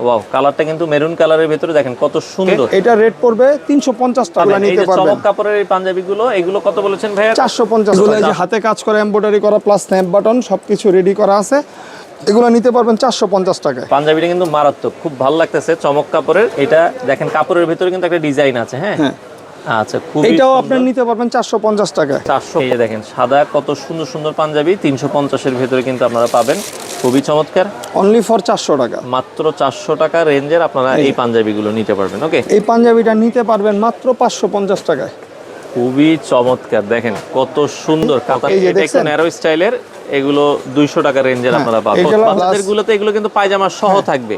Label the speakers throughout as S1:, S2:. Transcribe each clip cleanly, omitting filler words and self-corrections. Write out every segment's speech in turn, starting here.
S1: Wow, কালারটা কিন্তু maroon কালারের ভিতরে দেখেন কত সুন্দর।
S2: এটা রেট পড়বে 350 টাকা নিতে পারবেন।
S1: চমক কাপড়ের এই পাঞ্জাবিগুলো, এগুলো কত বলেছেন ভাইয়া?
S2: 450 টাকা। এই যে হাতে কাজ করা, এমব্রয়ডারি করা প্লাস স্ন্যাপ বাটন সবকিছু রেডি করা আছে, এগুলো নিতে পারবেন 450 টাকায়।
S1: পাঞ্জাবিটা কিন্তু মারাত্মক, খুব ভালো লাগতেছে চমক কাপড়ের। এটা দেখেন কাপড়ের ভিতরে কিন্তু একটা ডিজাইন আছে। হ্যাঁ, আচ্ছা, খুব
S2: এটাও আপনি নিতে পারবেন 450 টাকায়।
S1: 400। এই দেখেন সাদা কত সুন্দর সুন্দর পাঞ্জাবি 350 এর ভিতরে কিন্তু আপনারা পাবেন, খুবই চমৎকার।
S2: অনলি ফর 400 টাকা,
S1: মাত্র 400 টাকা রেঞ্জের আপনারা এই পাঞ্জাবিগুলো নিতে পারবেন। ওকে,
S2: এই পাঞ্জাবিটা নিতে পারবেন মাত্র 550 টাকায়।
S1: খুবই চমৎকার, দেখেন কত সুন্দর কাতা। এটা একটু ন্যারো স্টাইলের, এগুলো 200 টাকা রেঞ্জের আপনারা পাবেন। বাচ্চাদেরগুলোতে এগুলো কিন্তু পায়জামা সহ থাকবে।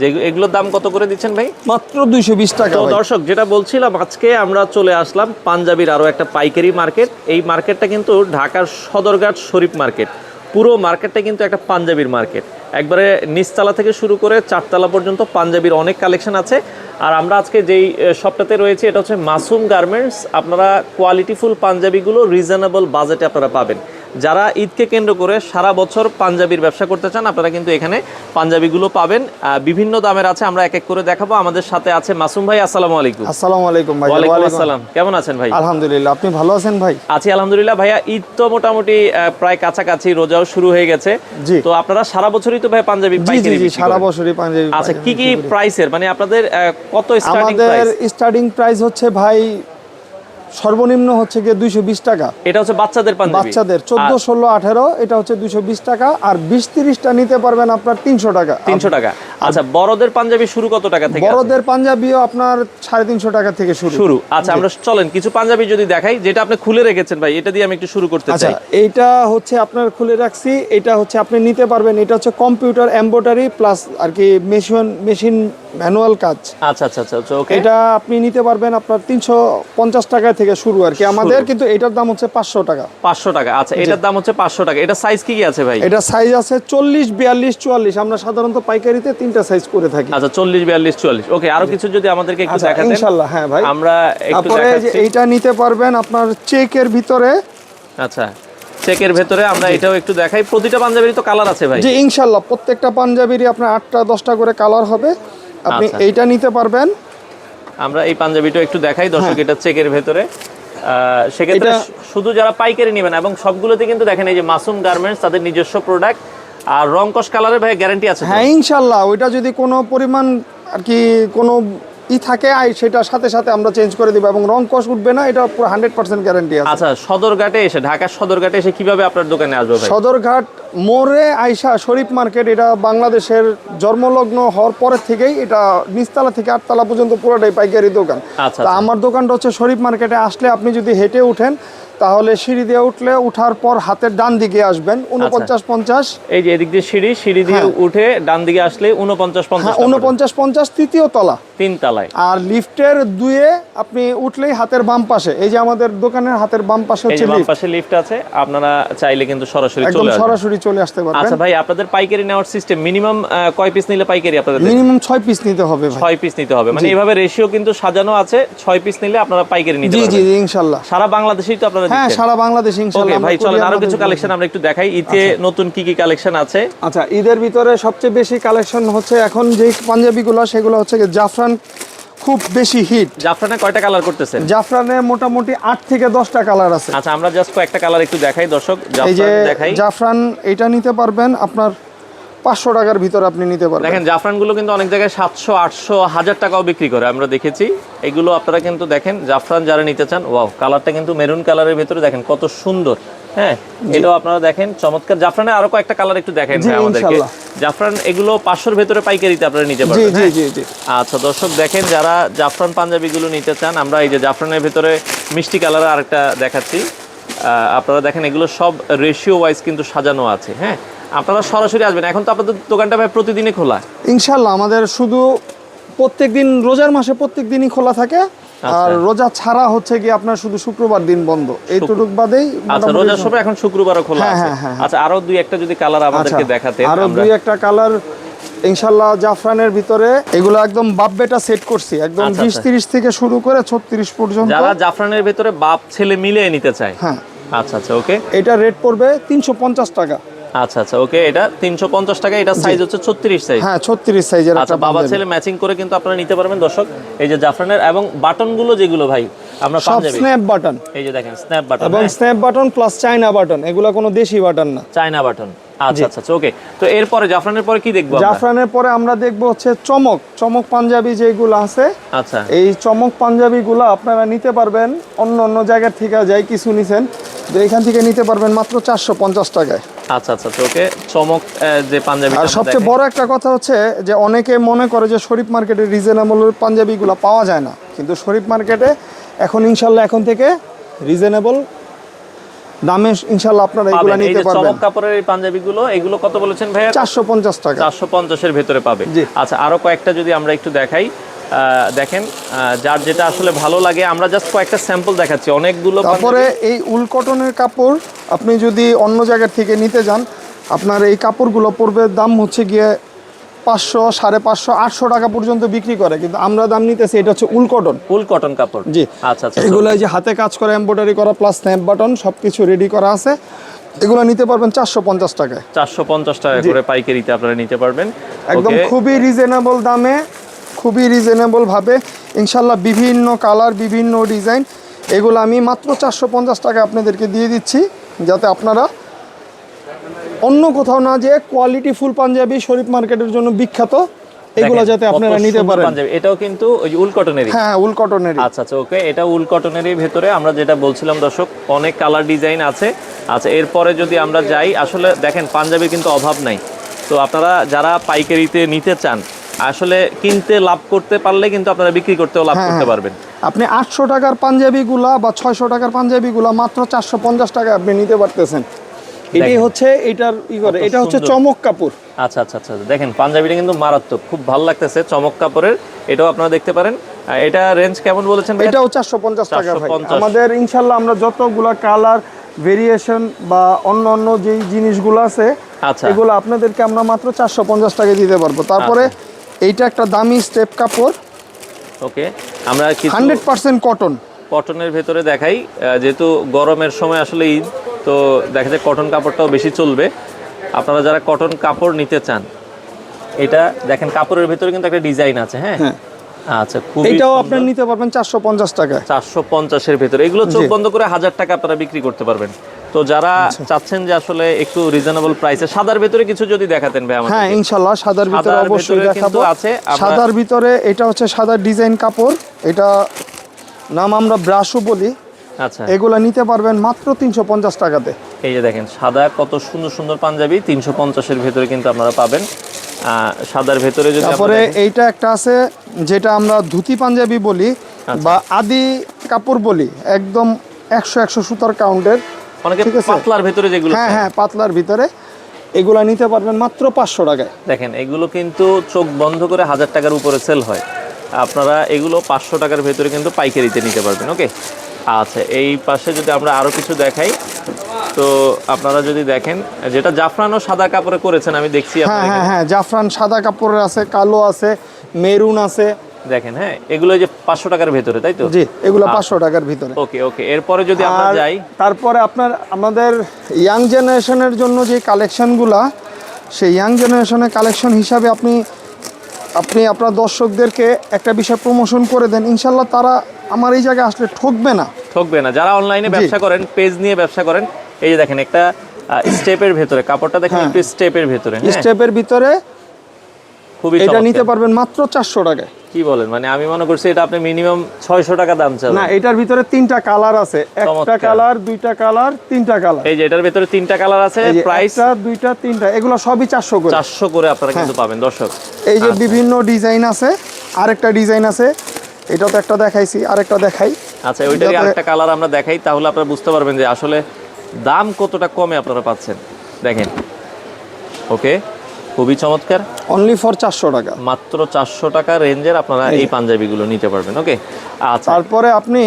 S1: যে এগুলোর দাম কত করে দিচ্ছেন ভাই?
S2: মাত্র 220 টাকা।
S1: তো দর্শক, যেটা বলছিলাম, আজকে আমরা চলে আসলাম পাঞ্জাবির আরো একটা পাইকারি মার্কেট। এই মার্কেটটা কিন্তু ঢাকার সদরঘাট শরীফ মার্কেট। পুরো মার্কেটটা কিন্তু একটা পাঞ্জাবির মার্কেট। একবারে নিচতলা থেকে শুরু করে 4তলা পর্যন্ত পাঞ্জাবির অনেক কালেকশন আছে। আর আমরা আজকে যেই শপটাতে রয়েছে, এটা হচ্ছে মাসুম গার্মেন্টস। আপনারা কোয়ালিটিফুল পাঞ্জাবিগুলো রিজনেবল বাজেটে আপনারা পাবেন। যারা ঈদকে কেন্দ্র করে সারা বছর পাঞ্জাবির ব্যবসা করতে চান, আপনারা কিন্তু এখানে পাঞ্জাবিগুলো পাবেন। বিভিন্ন দামের আছে, আমরা এক এক করে দেখাবো। আমাদের সাথে আছে মাসুম ভাই। আসসালামু আলাইকুম।
S2: আসসালামু আলাইকুম ভাই।
S1: ওয়ালাইকুম আসসালাম। কেমন আছেন ভাই?
S2: আলহামদুলিল্লাহ, আপনি ভালো আছেন ভাই?
S1: আছি আলহামদুলিল্লাহ। ভাইয়া, ঈদ তো মোটামুটি প্রায় কাছাকাছি, রোজাও শুরু হয়ে গেছে। তো আপনারা সারা বছরই তো ভাই পাঞ্জাবি পাইকারি বিক্রি করেন?
S2: সারা বছরই পাঞ্জাবি।
S1: আচ্ছা, কি কি প্রাইসের, মানে আপনাদের কত স্টার্টিং প্রাইস?
S2: আমাদের স্টার্টিং প্রাইস হচ্ছে ভাই সর্বনিম্ন হচ্ছে গিয়ে 220 টাকা।
S1: এটা হচ্ছে বাচ্চাদের পাঞ্জাবি,
S2: বাচ্চাদের 14, 16, 18, এটা হচ্ছে 220 টাকা। আর 20-30টা নিতে পারবেন আপনার 300 টাকা।
S1: 300 টাকা। আচ্ছা, বড়দের পাঞ্জাবি শুরু কত টাকা থেকে?
S2: বড়দের পাঞ্জাবিও আপনার 350 টাকা থেকে শুরু।
S1: আচ্ছা, আমরা চলেন কিছু পাঞ্জাবি যদি দেখাই, যেটা আপনি খুলে রেখেছেন ভাই, এটা দিয়ে আমি একটু শুরু করতে চাই।
S2: আচ্ছা, এইটা হচ্ছে আপনার খুলে রাখছি, এটা হচ্ছে আপনি নিতে পারবেন। এটা হচ্ছে কম্পিউটার এমব্রয়ডারি প্লাস আর কি মেশিন ম্যানুয়াল কাজ।
S1: আচ্ছা আচ্ছা আচ্ছা, ওকে।
S2: এটা আপনি নিতে পারবেন আপনার 350 টাকা থেকে শুরু আর কি আমাদের, কিন্তু এটার দাম হচ্ছে 500 টাকা।
S1: 500 টাকা। আচ্ছা, এটার দাম হচ্ছে 500 টাকা। এটা সাইজ কি কি আছে ভাই?
S2: এটা সাইজ আছে 40, 42, 44। আমরা সাধারণত পাইকারিতে 3টা সাইজ করে থাকি।
S1: আচ্ছা, 40, 42, 44। ওকে, আরো কিছু যদি আমাদেরকে একটু দেখাতেন।
S2: ইনশাআল্লাহ। হ্যাঁ ভাই,
S1: আমরা একটু দেখাচ্ছি।
S2: এইটা নিতে পারবেন আপনার চেকের ভিতরে।
S1: আচ্ছা, চেকের ভিতরে আমরা এটাও একটু দেখাই। প্রতিটা পাঞ্জাবিরই তো কালার আছে ভাই?
S2: জি ইনশাআল্লাহ, প্রত্যেকটা পাঞ্জাবিরই আপনার 8টা 10টা করে কালার হবে। আপনি এইটা নিতে পারবেন।
S1: আমরা এই পাঞ্জাবিটা একটু দেখাই দর্শক। এটা চেকের ভেতরে। সেক্ষেত্রে শুধু যারা পাইকারি নেবেন, এবং সবগুলোতে কিন্তু দেখেন এই যে মাসুম গার্মেন্টস, তাদের নিজস্ব প্রোডাক্ট। আর রংকশ কালারের ভাই গ্যারান্টি আছে?
S2: হ্যাঁ ইনশাআল্লাহ, ওইটা যদি কোনো পরিমাণ আর কি কোনো থাকে সেটা সাথে সাথে আমরা চেঞ্জ করে দিব, এবং রং কষ উঠবে না, এটা পুরো 100% গ্যারান্টি আছে।
S1: আচ্ছা, সদরঘাটে এসে, ঢাকার সদরঘাটে এসে কিভাবে আপনার দোকানে আসবে ভাই?
S2: সদরঘাট মোড়ে আইসা শরীফ মার্কেট, এটা বাংলাদেশের জন্মলগ্ন হওয়ার পরের থেকেই এটা নিচতলা থেকে 8তলা পর্যন্ত পুরোটাই পাইকারি দোকান।
S1: আচ্ছা,
S2: তা আমার দোকানটা হচ্ছে শরীফ মার্কেটে। আসলে আপনি যদি হেঁটে উঠেন, তাহলে সিঁড়ি দিয়ে উঠার পর হাতের ডান দিকে আসবেন 49-50।
S1: এই যে এদিক দিয়ে সিঁড়ি দিয়ে উঠে ডান দিকে আসলে
S2: 49-50 তৃতীয় তলা,
S1: 3 তলায়।
S2: আর লিফটের 2-এ আপনি উঠলেই হাতের বাম পাশে, এই যে আমাদের দোকানের হাতের বাম পাশে হচ্ছে লিফট।
S1: বাম পাশে লিফট আছে, আপনারা চাইলে কিন্তু সরাসরি
S2: চলে আসতে পারবেন।
S1: আচ্ছা ভাই, আপনাদের পাইকারি নেওয়ার সিস্টেম মিনিমাম কয় পিস নিলে পাইকারি আপনাদের?
S2: মিনিমাম 6 পিস নিতে হবে ভাই।
S1: 6 পিস নিতে হবে, মানে এইভাবে রেশিও কিন্তু সাজানো আছে। 6 পিস নিলে আপনারা পাইকারি নিতে পারবেন।
S2: জি জি ইনশাআল্লাহ।
S1: সারা বাংলাদেশেই তো আপনারা দিচ্ছেন?
S2: হ্যাঁ, সারা বাংলাদেশ ইনশাআল্লাহ।
S1: ওকে ভাই, চলেন আরো কিছু কালেকশন আমরা একটু দেখাই। ঈদে নতুন কি কি কালেকশন আছে?
S2: আচ্ছা, ঈদের ভিতরে সবচেয়ে বেশি কালেকশন হচ্ছে এখন যে পাঞ্জাবিগুলো, সেগুলো হচ্ছে জাফরান, খুব বেশি হিট।
S1: জাফরানে কয়টা কালার করতেছেন?
S2: জাফরানে মোটামুটি 8 থেকে 10টা কালার আছে।
S1: আচ্ছা, আমরা জাস্ট কয়েকটা কালার একটু দেখাই দর্শক। জাফরান দেখাই।
S2: জাফরান এটা নিতে পারবেন আপনার 500 টাকার ভিতরে আপনি নিতে পারবেন।
S1: দেখেন জাফরানগুলো কিন্তু অনেক জায়গায় 700, 800, 1000 টাকাও বিক্রি করে, আমরা দেখেছি। এগুলো আপনারা কিন্তু দেখেন, জাফরান যারা নিতে চান, ওয়াও, কালারটা কিন্তু মেরুন কালারের ভিতরে দেখেন কত সুন্দর। হ্যাঁ, এটাও আপনারা দেখেন চমৎকার। জাফরানের আরো কয়েকটা কালার একটু দেখেন আমাদেরকে। জাফরান এগুলো 500-র ভেতরে পাইকারিতে আপনারা নিতে পারবেন।
S2: জি জি জি।
S1: আচ্ছা দর্শক, দেখেন যারা জাফরান পাঞ্জাবিগুলো নিতে চান, আমরা এই যে জাফরানের ভিতরে মিষ্টি কালারের আরেকটা দেখাচ্ছি। আপনারা দেখেন এগুলো সব রেশিও ওয়াইজ কিন্তু সাজানো আছে। হ্যাঁ, আপনারা সরাসরি আসবেন। এখন তো আপনাদের দোকানটা ভাই প্রতিদিনই খোলা?
S2: ইনশাআল্লাহ, আমাদের শুধু প্রত্যেকদিন, রোজার মাসে প্রত্যেকদিনই খোলা থাকে। আর রোজা ছাড়া হচ্ছে কি আপনার শুধু শুক্রবার দিন বন্ধ, এইটুকু বাদেই।
S1: আচ্ছা, রোজার সময় এখন শুক্রবারও খোলা আছে। আচ্ছা, আরো 2-1টা যদি কালার আমাদেরকে দেখাতে।
S2: আরো 2-1টা কালার ইনশাআল্লাহ জাফরানের ভিতরে। এগুলো একদম বাপ বেটা সেট করছি, একদম 20-30 থেকে শুরু করে 36 পর্যন্ত।
S1: যারা জাফরানের ভিতরে বাপ ছেলে মিলিয়ে নিতে চায়।
S2: হ্যাঁ।
S1: আচ্ছা আচ্ছা, ওকে।
S2: এটা রেট পড়বে 350 টাকা।
S1: আচ্ছা আচ্ছা, ওকে, এটা 350 টাকা। এটা সাইজ হচ্ছে 36 সাইজ।
S2: হ্যাঁ 36 সাইজের
S1: আচ্ছা,
S2: একটা
S1: বাবা
S2: পাঞ্জাবি।
S1: ছেলে ম্যাচিং করে কিন্তু আপনারা নিতে পারবেন দর্শক। এই যে জাফরানের এবং বাটনগুলো যেগুলো ভাই আমরা
S2: সব
S1: পাঞ্জাবি,
S2: স্ন্যাপ বাটন
S1: এই যে দেখেন স্ন্যাপ বাটন
S2: এবং snap button plus China button, এগুলো কোনো দেশি বাটন না,
S1: চায়না বাটন। আচ্ছা আচ্ছা ওকে। তো এরপরে জাফরানের পরে কি দেখবো আমরা?
S2: জাফরানের পরে আমরা দেখবো হচ্ছে চমক চমক পাঞ্জাবি যেগুলো আছে।
S1: আচ্ছা,
S2: এই চমক পাঞ্জাবিগুলো আপনারা নিতে পারবেন অন্য অন্য জায়গা থেকে, যাই কিছু নিছেন তো এখান থেকে নিতে পারবেন মাত্র 450 টাকায়।
S1: আচ্ছা আচ্ছা ওকে, চমক যে পাঞ্জাবি।
S2: আর সবচেয়ে বড় একটা কথা হচ্ছে যে অনেকে মনে করে যে শরীফ মার্কেটে রিজনেবল পাঞ্জাবিগুলো পাওয়া যায় না, কিন্তু শরীফ মার্কেটে এখন ইনশাল্লাহ এখন থেকে রিজনেবল দামে ইনশাল্লাহ আপনারা এগুলো নিতে পারবেন।
S1: চমক কাপড়ের এই পাঞ্জাবিগুলো, এগুলো কত বলেছেন ভাইয়া?
S2: 450 টাকা।
S1: 450 এর ভেতরে পাবে।
S2: জি।
S1: আচ্ছা, আরো কয়েকটা যদি আমরা একটু দেখাই, দেখেন যার যেটা আসলে ভালো লাগে, আমরা জাস্ট কয়েকটা স্যাম্পল দেখাচ্ছি, অনেকগুলো।
S2: তারপরে এই উল কটনের কাপড় আপনি যদি অন্য জায়গা থেকে নিতে যান, আপনার এই কাপড়গুলো পড়বে দাম হচ্ছে গিয়ে 500, 550, 800 টাকা পর্যন্ত বিক্রি করে, কিন্তু আমরা দাম নিতেছি এটা হচ্ছে উল কটন।
S1: উল কটন কাপড়।
S2: জি।
S1: আচ্ছা আচ্ছা,
S2: এগুলো এই যে হাতে কাজ করা, এমব্রয়ডারি করা প্লাস স্ন্যাপ বাটন সবকিছু রেডি করা আছে। এগুলো নিতে পারবেন 450 টাকায়।
S1: 450 টাকা করে পাইকারিতে আপনারা নিতে পারবেন
S2: একদম খুবই রিজনেবল দামে, খুবই রিজনেবল ভাবে ইনশাল্লাহ। বিভিন্ন কালার, বিভিন্ন ডিজাইন, এগুলো আমি মাত্র 450 টাকা আপনাদেরকে দিয়ে দিচ্ছি, যাতে আপনারা অন্য কোথাও না যে কোয়ালিটি ফুল পাঞ্জাবি শরীফ মার্কেটের জন্য বিখ্যাত, এগুলো যাতে আপনারা নিতে পারেন।
S1: এটাও কিন্তু ওই উল কটনেরই।
S2: হ্যাঁ উল কটনেরই।
S1: আচ্ছা আচ্ছা ওকে, এটা উল কটনেরই ভেতরে আমরা যেটা বলছিলাম দর্শক, অনেক কালার ডিজাইন আছে। আচ্ছা, এরপরে যদি আমরা যাই, আসলে দেখেন পাঞ্জাবি কিন্তু অভাব নাই। তো আপনারা যারা পাইকারিতে নিতে চান, আসলে কিনতে লাভ করতে পারলে কিন্তু আপনারা বিক্রি করতেও লাভ করতে পারবেন।
S2: আপনি 800 টাকার পাঞ্জাবিগুলা বা 600 টাকার পাঞ্জাবিগুলা মাত্র 450 টাকা আপনি নিতে পারতেছেন। এটাই হচ্ছে এটার এটা হচ্ছে চমক কাপড়।
S1: আচ্ছা আচ্ছা আচ্ছা, দেখেন পাঞ্জাবিটা কিন্তু মারাত্মক, খুব ভালো লাগতেছে চমক কাপড়ের। এটাও আপনারা দেখতে পারেন। এটা রেঞ্জ কেমন বলেছেন?
S2: এটাও 450 টাকা ভাই।
S1: 450।
S2: আমাদের ইনশাল্লাহ আমরা যতগুলা কালার ভেরিয়েশন বা অন্য অন্য যে জিনিসগুলো আছে,
S1: আচ্ছা,
S2: এগুলো আপনাদেরকে আমরা মাত্র 450 টাকা দিতে পারবো। তারপরে এইটা একটা দামি স্টেপ কাপড়,
S1: ওকে, আমরা
S2: 100% কটন।
S1: কটনের ভেতরে দেখাই, যেহেতু গরমের সময় আসলে ঈদ, তো দেখা যায় কটন কাপড়টাও বেশি চলবে। আপনারা যারা কটন কাপড় নিতে চান, এটা দেখেন কাপড়ের ভেতরে কিন্তু একটা ডিজাইন আছে। হ্যাঁ, আচ্ছা, খুব
S2: এটাও আপনারা নিতে পারবেন 450 টাকায়।
S1: 450 এর ভেতরে এগুলো চোখ বন্ধ করে 1000 টাকা আপনারা বিক্রি করতে পারবেন। তো যারা চাচ্ছেন যে আসলে একটু রিজনেবল প্রাইসে, সাদার ভেতরে কিছু যদি দেখাতেন ভাই আমাদের।
S2: হ্যাঁ ইনশাআল্লাহ সাদার ভিতরে অবশ্যই দেখাবো।
S1: আছে
S2: সাদার ভিতরে এটা হচ্ছে সাদার ডিজাইন কাপড়, এটা নাম আমরা ব্রাশও বলি।
S1: আচ্ছা,
S2: এগুলা নিতে পারবেন মাত্র 350 টাকাতে।
S1: এই যে দেখেন সাদা কত সুন্দর সুন্দর পাঞ্জাবি 350 এর ভেতরে কিন্তু আপনারা পাবেন। সাদার ভেতরে যদি
S2: তারপরে এইটা একটা আছে যেটা আমরা ধুতি পাঞ্জাবি বলি বা আদি কাপড় বলি, একদম 100 সুতার কাউন্টের,
S1: অনেকে পাতলার ভেতরে যেগুলো,
S2: হ্যাঁ হ্যাঁ পাতলার ভিতরে, এগুলা নিতে পারবেন মাত্র 500 টাকায়।
S1: দেখেন এগুলো কিন্তু চোখ বন্ধ করে 1000 টাকার উপরে সেল হয়, আপনারা এগুলো 500 টাকার ভেতরে কিন্তু পাইকারিতে নিতে পারবেন। ওকে, আচ্ছা, এই পাশে যদি আমরা আরো কিছু দেখাই, তো আপনারা যদি দেখেন যেটা জাফরান ও সাদা কাপড়ে করেছেন, আমি দেখছি
S2: হ্যাঁ হ্যাঁ হ্যাঁ জাফরান সাদা কাপড়ের আছে, কালো আছে, মেরুন আছে।
S1: দেখেন, হ্যাঁ এগুলো যে 500 টাকার ভেতরে, তাই তো?
S2: জি, এগুলো 500 টাকার ভিতরে।
S1: ওকে ওকে, এরপরে যদি আমরা যাই,
S2: তারপরে আমাদের ইয়াং জেনারেশনের জন্য যে কালেকশনগুলা, সেই ইয়াং জেনারেশনের কালেকশন হিসাবে আপনি আপনার দর্শকদেরকে একটা বিষয় প্রমোশন করে দেন, ইনশাল্লাহ তারা আমার এই জায়গায় আসলে ঠকবে না। যারা অনলাইনে ব্যবসা করেন, পেজ নিয়ে ব্যবসা করেন, এই যে দেখেন একটা স্টেপের ভেতরে কাপড়টা দেখেন, একটু স্টেপের ভেতরে, স্টেপের ভিতরে
S1: খুবই
S2: এটা নিতে পারবেন মাত্র 400 টাকায়।
S1: কি বলেন? মানে আমি মনে করছি এটা আপনি মিনিমাম 600 টাকা দাম চান।
S2: না, এটার ভিতরে 3টা কালার আছে, একটা কালার, 2টা কালার, 3টা কালার।
S1: এই যে এটার ভিতরে 3টা কালার আছে, প্রাইস
S2: 2টা 3টা, এগুলো সবই 400 করে।
S1: 400 করে আপনারা কিন্তু পাবেন দর্শক।
S2: এই যে বিভিন্ন ডিজাইন আছে, আরেকটা ডিজাইন আছে, এটা তো একটা দেখাইছি, আরেকটা দেখাই।
S1: আচ্ছা, ওইটারই আরেকটা কালার আমরা দেখাই, তাহলে আপনারা বুঝতে পারবেন যে আসলে দাম কতটা কমে আপনারা পাচ্ছেন। দেখেন, ওকে, খুবই চমৎকার,
S2: অনলি ফর 400 টাকা,
S1: মাত্র 400 টাকা রেঞ্জের আপনারা এই পাঞ্জাবিগুলো নিতে পারবেন। ওকে, আচ্ছা,
S2: তারপরে আপনি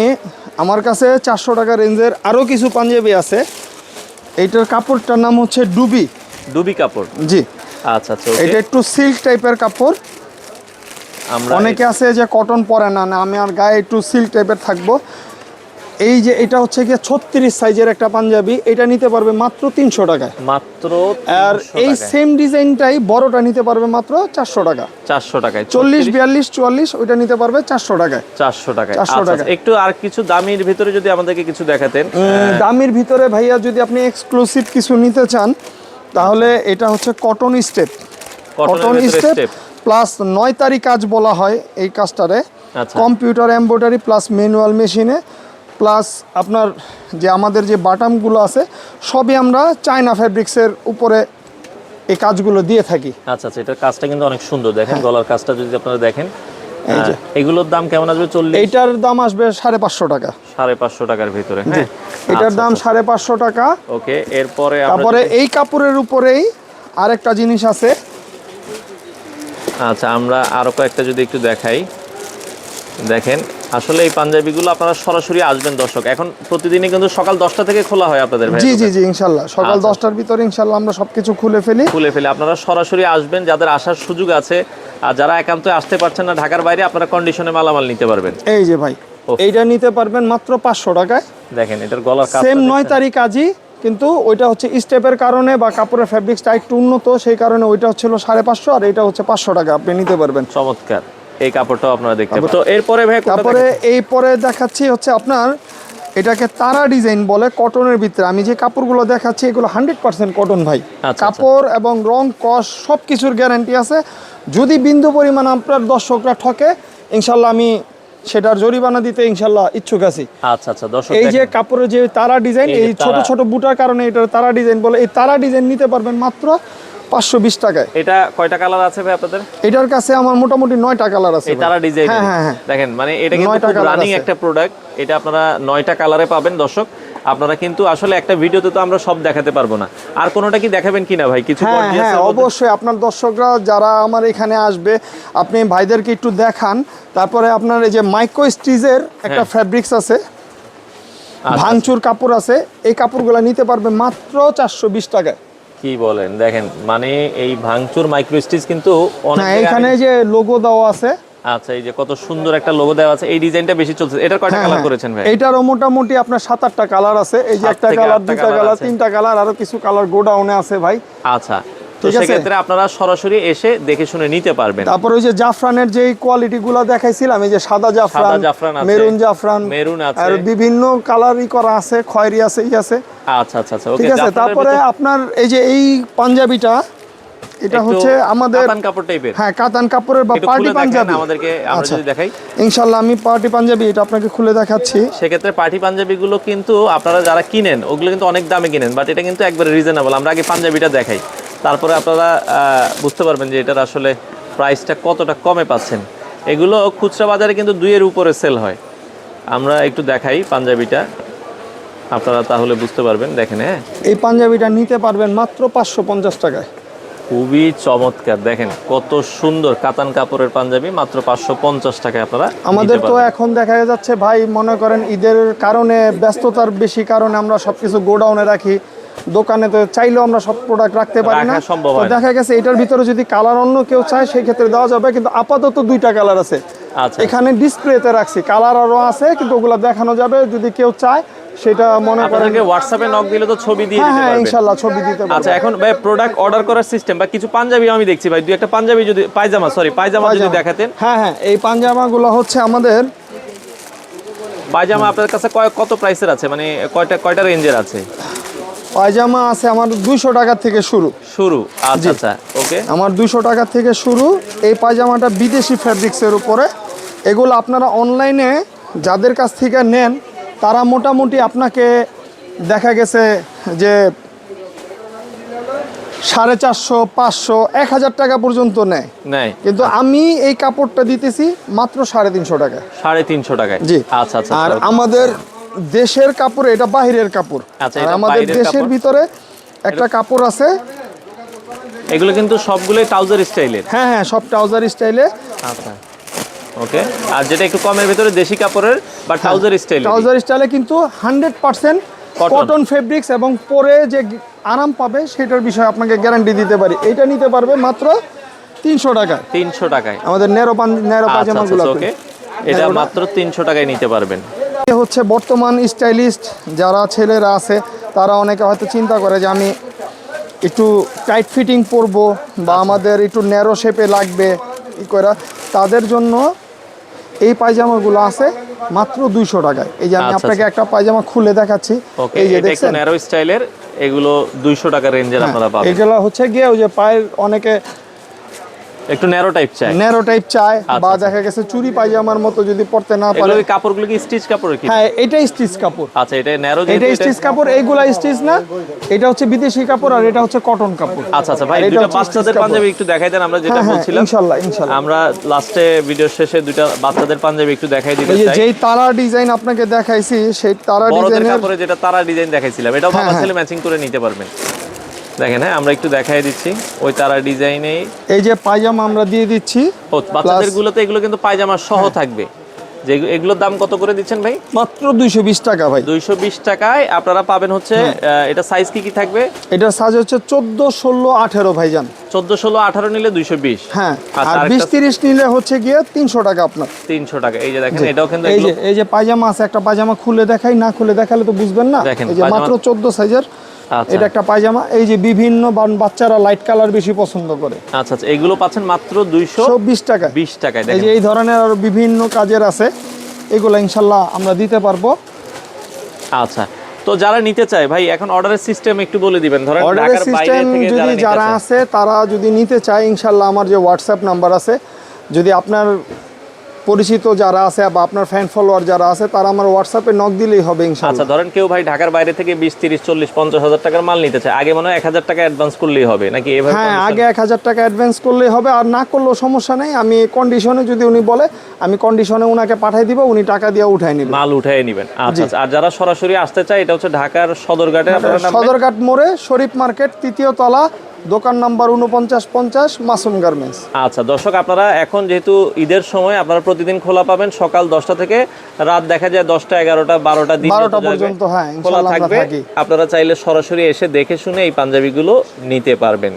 S2: আমার কাছে 400 টাকা রেঞ্জের আরো কিছু পাঞ্জাবি আছে। এইটার কাপড়টার নাম হচ্ছে ডুবি
S1: কাপড়।
S2: জি,
S1: আচ্ছা আচ্ছা,
S2: এটা একটু সিল্ক টাইপের কাপড়। অনেকে আছে যে কটন পরে না, আমি আর গায়ে একটু সিল্ক টাইপের থাকবো, এই যে এটা হচ্ছে গিয়ে 36 সাইজের একটা পাঞ্জাবি, এটা নিতে পারবে মাত্র 300 টাকায়।
S1: মাত্র
S2: আর এই সেম ডিজাইনটাই বড়টা নিতে পারবে মাত্র 400 টাকা।
S1: 400 টাকায়
S2: 40, 42, 44 ওইটা নিতে পারবে 400 টাকায়।
S1: 400 টাকায়।
S2: 400
S1: আচ্ছা,
S2: টাকা।
S1: একটু আর কিছু দামির ভিতরে যদি আমাদেরকে কিছু দেখাতেন।
S2: দামির ভিতরে ভাইয়া যদি আপনি এক্সক্লুসিভ কিছু নিতে চান তাহলে এটা হচ্ছে cotton step. Cotton step plus 9 তারি কাজ বলা হয় এই কাজটারে।
S1: আচ্ছা।
S2: কম্পিউটার এমব্রয়ডারি প্লাস ম্যানুয়াল মেশিনে প্লাস আপনার যে আমাদের যে বাটামগুলো আছে সবই আমরা চায়না ফ্যাব্রিক্সের উপরে এই কাজগুলো দিয়ে থাকি।
S1: আচ্ছা আচ্ছা, এটার কাজটা কিন্তু অনেক সুন্দর, দেখেন গলার কাজটা যদি আপনারা দেখেন।
S2: এই যে
S1: এগুলোর দাম কেমন আসবে? 40।
S2: এইটার দাম আসবে 550 টাকা।
S1: 550 টাকার ভিতরে, হ্যাঁ।
S2: এটার দাম 550 টাকা।
S1: ওকে, এরপরে
S2: তারপরে এই কাপড়ের উপরেই আরেকটা জিনিস আছে।
S1: আচ্ছা, আমরা আরো কয়েকটা যদি একটু দেখাই। দেখেন আসলে এই পাঞ্জাবিগুলো আপনারা সরাসরি আসবেন দর্শক, এখন প্রতিদিনই কিন্তু সকাল 10টা থেকে খোলা হয় আপনাদের ভাই।
S2: জি জি জি, ইনশাল্লাহ সকাল 10টার ভিতরে ইনশাল্লাহ আমরা সবকিছু খুলে ফেলি।
S1: আপনারা সরাসরি আসবেন, যাদের আসার সুযোগ আছে, আর যারা একান্ত আসতে পারছেন না ঢাকার বাইরে, আপনারা কন্ডিশনে মালামাল নিতে পারবেন।
S2: এই যে ভাই, এইটা নিতে পারবেন মাত্র 500 টাকায়।
S1: দেখেন এটার গলার কাজ
S2: সেম 9 তারি কাজই, কিন্তু ওইটা হচ্ছে স্টেপের কারণে বা কাপড়ের ফ্যাব্রিক্সটা একটু উন্নত, সেই কারণে ওইটা হচ্ছিল 550 আর এটা হচ্ছে 500 টাকা আপনি নিতে পারবেন।
S1: চমৎকার, এই কাপড়টাও আপনারা দেখতে পাবেন। তো এরপরে ভাই
S2: তারপরে এই পরে দেখাচ্ছি হচ্ছে আপনার এটাকে তারা ডিজাইন বলে, কটনের ভিতরে। আমি যে কাপড়গুলো দেখাচ্ছি এগুলো 100% কটন ভাই। কাপড় এবং রং কস সব কিছুর গ্যারান্টি আছে। যদি বিন্দু পরিমাণ আপনার দর্শকরা ঠকে ইনশাল্লাহ আমি সেটার জরিমানা দিতে ইনশাল্লাহ ইচ্ছুক আছি।
S1: আচ্ছা আচ্ছা, দর্শক
S2: এই যে কাপড়ের যে তারা ডিজাইন, এই ছোট ছোট বুটার কারণে এটা তারা ডিজাইন বলে। এই তারা ডিজাইন নিতে পারবেন মাত্র 520 টাকায়।
S1: এটা কয়টা কালার আছে ভাই আপনাদের?
S2: এটার কাছে আমার মোটামুটি 9টা কালার আছে।
S1: এই তারা ডিজাইন,
S2: হ্যাঁ
S1: দেখেন মানে এটা কিন্তু খুব রানিং একটা প্রোডাক্ট। এটা আপনারা 9টা কালারে পাবেন দর্শক। আপনারা কিন্তু আসলে একটা ভিডিওতে তো আমরা সব দেখাতে পারবো না। আর কোনোটা কি দেখাবেন কিনা ভাই? কিছু
S2: হ্যাঁ অবশ্যই, আপনার দর্শকরা যারা আমার এখানে আসবে আপনি ভাইদেরকে একটু দেখান। তারপরে আপনার এই যে মাইক্রো স্টিচের একটা ফ্যাব্রিক্স আছে, ভাঙচুর কাপড় আছে, এই কাপড়গুলো নিতে পারবে মাত্র 420 টাকায়।
S1: কি বলেন? দেখেন মানে এই ভাঙচুর মাইক্রো স্টিচ কিন্তু অনেক,
S2: এখানে যে লোগো দেওয়া আছে।
S1: আচ্ছা, এই যে কত সুন্দর একটা লোগো দেওয়া আছে, এই ডিজাইনটা বেশি চলছে। এটার কয়টা কালার করেছেন ভাই?
S2: এটারও মোটামুটি আপনার 7-8টা কালার আছে। এই যে একটা কালার, দুইটা কালার, তিনটা কালার, আরো কিছু কালার গোডাউনে আছে ভাই।
S1: আচ্ছা, তো সেক্ষেত্রে আপনারা সরাসরি এসে দেখে শুনে নিতে পারবেন।
S2: তারপর ওই যে জাফরানের যে কোয়ালিটি গুলো দেখাইছিলাম, এই যে সাদা জাফরান, মেরুন জাফরান,
S1: মেরুন আছে,
S2: আর বিভিন্ন কালারই করা আছে, খয়েরি আছে, ই আছে।
S1: আচ্ছা আচ্ছা আচ্ছা, ওকে।
S2: ঠিক আছে, তারপরে আপনার এই যে এই পাঞ্জাবিটা, এটা হচ্ছে আমাদের
S1: কাতান কাপড় টাইপের।
S2: হ্যাঁ, কাতান কাপড়ের বা পার্টি পাঞ্জাবি।
S1: আমাদেরকে আমরা যদি দেখাই
S2: ইনশাআল্লাহ আমি পার্টি পাঞ্জাবি এটা আপনাকে খুলে দেখাচ্ছি।
S1: সেক্ষেত্রে পার্টি পাঞ্জাবিগুলো কিন্তু আপনারা যারা কিনেন ওগুলো কিন্তু অনেক দামে কিনেন, বাট এটা কিন্তু একবারে রিজনেবল। আমরা আগে পাঞ্জাবিটা দেখাই, তারপরে আপনারা বুঝতে পারবেন যে এটার আসলে প্রাইসটা কতটা কমে পাচ্ছেন। এগুলো খুচরা বাজারে কিন্তু 2-এর উপরে সেল হয়। আমরা একটু দেখাই পাঞ্জাবিটা, আপনারা তাহলে বুঝতে পারবেন। দেখেন, হ্যাঁ,
S2: এই পাঞ্জাবিটা নিতে পারবেন মাত্র 550 টাকায়।
S1: খুবই চমৎকার, দেখেন কত সুন্দর কাতান কাপড়ের পাঞ্জাবি, মাত্র 550 টাকায় আপনারা।
S2: আমাদের তো এখন দেখা যাচ্ছে ভাই, মনে করেন ঈদের কারণে ব্যস্ততার বেশি কারণে আমরা সবকিছু গোডাউনে রাখি, দোকানে তো চাইলেও আমরা সব প্রোডাক্ট রাখতে পারি না। তো দেখা গেছে এটার ভিতরে যদি কালার অন্য কেউ চায় সেই ক্ষেত্রে দেওয়া যাবে, কিন্তু আপাতত 2টা কালার আছে। এখানে ডিসপ্লেতে রাখছি, কালার আরও আছে, কিন্তু ওগুলো দেখানো যাবে যদি কেউ চায়। সেটা মনে করেন
S1: হোয়াটসঅ্যাপে নক দিলে তো ছবি দিয়ে দিতে পারবেন।
S2: ইনশাআল্লাহ ছবি দিতে পারবেন।
S1: আচ্ছা, এখন ভাই প্রোডাক্ট অর্ডার করার সিস্টেম বা কিছু পাঞ্জাবি আমি দেখছি ভাই, দুই একটা পাঞ্জাবি যদি পায়জামা যদি দেখাতেন।
S2: হ্যাঁ, এই পাঞ্জামাগুলো হচ্ছে আমাদের
S1: পায়জামা আপনার কাছে কত প্রাইসের আছে, মানে কয়টা রেঞ্জের আছে?
S2: পায়জামা আছে আমার 200 টাকা থেকে শুরু।
S1: আচ্ছা আচ্ছা, ওকে।
S2: আমার 200 টাকা থেকে শুরু। এই পায়জামাটা বিদেশি ফ্যাব্রিক্সের উপরে। এগুলো আপনারা অনলাইনে যাদের কাছ থেকে নেন তারা মোটামুটি আপনাকে দেখা গেছে যে 450, 500, 1000 টাকা পর্যন্ত নেয়। কিন্তু আমি এই কাপড়টা দিতেছি মাত্র 350 টাকায়।
S1: 350 টাকায়?
S2: জি।
S1: আচ্ছা আচ্ছা।
S2: আর আমাদের দেশের কাপড়, এটা বাহিরের কাপড়। আর আমাদের দেশের ভিতরে একটা কাপড় আছে।
S1: এগুলো কিন্তু সবগুলোই ট্রাউজার স্টাইলের?
S2: হ্যাঁ, সব ট্রাউজার স্টাইলে।
S1: আচ্ছা, ওকে। আর যেটা একটু কমের ভিতরে দেশি কাপড়ের বা ট্রাউজার
S2: স্টাইলে কিন্তু 100% কটন ফেব্রিক্স, এবং পরে যে আরাম পাবে সেটার বিষয়ে আপনাকে গ্যারান্টি দিতে পারি। এটা নিতে পারবে মাত্র 300 টাকায়।
S1: 300 টাকায়
S2: আমাদের নেরো পায়জামাগুলো।
S1: ওকে, এটা মাত্র 300 টাকায় নিতে পারবেন।
S2: এ হচ্ছে বর্তমান স্টাইলিস্ট যারা ছেলেরা আছে তারা অনেকে হয়তো চিন্তা করে যে আমি একটু টাইট ফিটিং পরবো বা আমাদের একটু ন্যারো শেপে লাগবে ই করে, তাদের জন্য এই পায়জামাগুলো আছে মাত্র 200 টাকায়। এই যে আমি
S1: আচ্ছা,
S2: আপনাকে একটা পায়জামা খুলে দেখাচ্ছি,
S1: ওকে,
S2: এই যে
S1: এটা একটু
S2: দেখছেন
S1: ন্যারো স্টাইলের, এগুলো 200 টাকা রেঞ্জের আপনারা পাবেন।
S2: এগুলো হচ্ছে গিয়ে ওই যে পায়ের অনেকে
S1: একটু ন্যারো টাইপ চাই।
S2: ন্যারো টাইপ চায় বা
S1: আচ্ছা।
S2: দেখা গেছে চুরি পায়জামার মতো যদি পড়তে না
S1: এগুলো
S2: পারে।
S1: ওই কাপড়গুলো কি স্টিচ কাপড়ের কি?
S2: হ্যাঁ, এটাই স্টিচ কাপড়।
S1: আচ্ছা, এটা ন্যারো
S2: এটা স্টিচ কাপড়, এইগুলা স্টিচ না, এটা হচ্ছে বিদেশি কাপড় আর এটা হচ্ছে কটন কাপড়।
S1: আচ্ছা আচ্ছা ভাই,
S2: আর এটা
S1: দুইটা
S2: হচ্ছে
S1: বাচ্চাদের
S2: stitch কাপড়।
S1: পাঞ্জাবি একটু দেখাই দেন, আমরা যেটা
S2: হ্যাঁ,
S1: বলছিলাম।
S2: ইনশাআল্লাহ ইনশাআল্লাহ।
S1: আমরা লাস্টে ভিডিও শেষে দুইটা বাচ্চাদের পাঞ্জাবি একটু দেখাই দিতে
S2: এই যে
S1: চাই।
S2: যেই তারা ডিজাইন আপনাকে দেখাইছি সেই তারা
S1: বড়দের
S2: ডিজাইনের
S1: কাপড়ে যেটা তারা ডিজাইন দেখাইছিলাম, এটাও বাবা
S2: হ্যাঁ,
S1: ছেলে ম্যাচিং করে নিতে পারবেন। দেখেন, হ্যাঁ, আমরা একটু দেখাই দিচ্ছি ওই তারা ডিজাইনে।
S2: এই যে পায়জামা আমরা দিয়ে দিচ্ছি।
S1: ও, বাচ্চাদের গুলোতে এগুলো কিন্তু পায়জামা সহ থাকবে। যে এগুলোর দাম কত করে দিচ্ছেন ভাই?
S2: মাত্র 220 টাকা ভাই।
S1: 220 টাকায় আপনারা পাবেন হচ্ছে এটা সাইজ কি কি থাকবে?
S2: এটা সাইজ হচ্ছে 14, 16, 18 ভাইজান।
S1: 14, 16, 18 নিলে 220।
S2: হ্যাঁ,
S1: আচ্ছা,
S2: আর
S1: আরেকটা
S2: 20, 30 নিলে হচ্ছে গিয়ে 300 টাকা আপনার।
S1: 300 টাকা। এই যে দেখেন, এটাও কিন্তু
S2: এই যে পায়জামা আছে, একটা পায়জামা খুলে দেখাই, না খুলে দেখালে তো বুঝবেন না।
S1: দেখেন,
S2: এই যে মাত্র 14 সাইজের
S1: আচ্ছা
S2: এটা একটা পায়জামা। এই যে বিভিন্ন বাচ্চারা লাইট কালার বেশি পছন্দ করে।
S1: আচ্ছা আচ্ছা, এগুলো পাচ্ছেন মাত্র 220
S2: টাকা।
S1: 20 টাকায়।
S2: এই
S1: দেখেন,
S2: যে এই ধরনের আরো বিভিন্ন কাজের আছে, এগুলো ইনশাল্লাহ আমরা দিতে পারবো।
S1: আচ্ছা, তো যারা নিতে চায় ভাই, এখন অর্ডারের সিস্টেম একটু বলে দিবেন। ধরেন
S2: অর্ডারের
S1: ঢাকার বাইরে
S2: সিস্টেম
S1: থেকে
S2: যদি
S1: নিতে
S2: যারা
S1: চায়।
S2: আছে তারা যদি নিতে চায়, ইনশাল্লাহ আমার যে হোয়াটসঅ্যাপ নাম্বার আছে, যদি আপনার পরিচিত যারা আছে বা আপনার ফ্যান ফলোয়ার যারা আছে তারা আমার হোয়াটসঅ্যাপে নক দিলেই হবে
S1: আচ্ছা,
S2: ইনশাল্লাহ।
S1: ধরেন কেউ ভাই ঢাকার বাইরে থেকে 20, 30, 40, 50 হাজার টাকার মাল নিতে চায়, আগে মনে হয় 1000 টাকা অ্যাডভান্স করলেই হবে নাকি এভাবে?
S2: হ্যাঁ, আগে 1000 টাকা অ্যাডভান্স করলেই হবে, আর না করলেও সমস্যা নেই। আমি কন্ডিশনে যদি উনি বলে, আমি কন্ডিশনে উনাকে পাঠিয়ে দিব, উনি টাকা দিয়ে উঠাই নেবেন।
S1: মাল উঠাই নেবেন। আচ্ছা আচ্ছা, আর যারা সরাসরি আসতে চায়, এটা হচ্ছে ঢাকার সদরঘাটে আপনারা নামবেন।
S2: সদরঘাট মোড়ে শরীফ মার্কেট 3য় তলা, দোকান নাম্বার 4950, মাসুম গার্মেন্টস।
S1: আচ্ছা দর্শক, আপনারা এখন যেহেতু ঈদের সময় আপনারা প্রতিদিন খোলা পাবেন সকাল 10টা থেকে রাত দেখা যায় 10টা, 11টা, 12টা দিন
S2: 12টা পর্যন্ত, হ্যাঁ,
S1: খোলা
S2: ইনশাআল্লাহ আমরা
S1: থাকবে।
S2: থাকি।
S1: আপনারা চাইলে সরাসরি এসে দেখে শুনে এই পাঞ্জাবিগুলো নিতে পারবেন।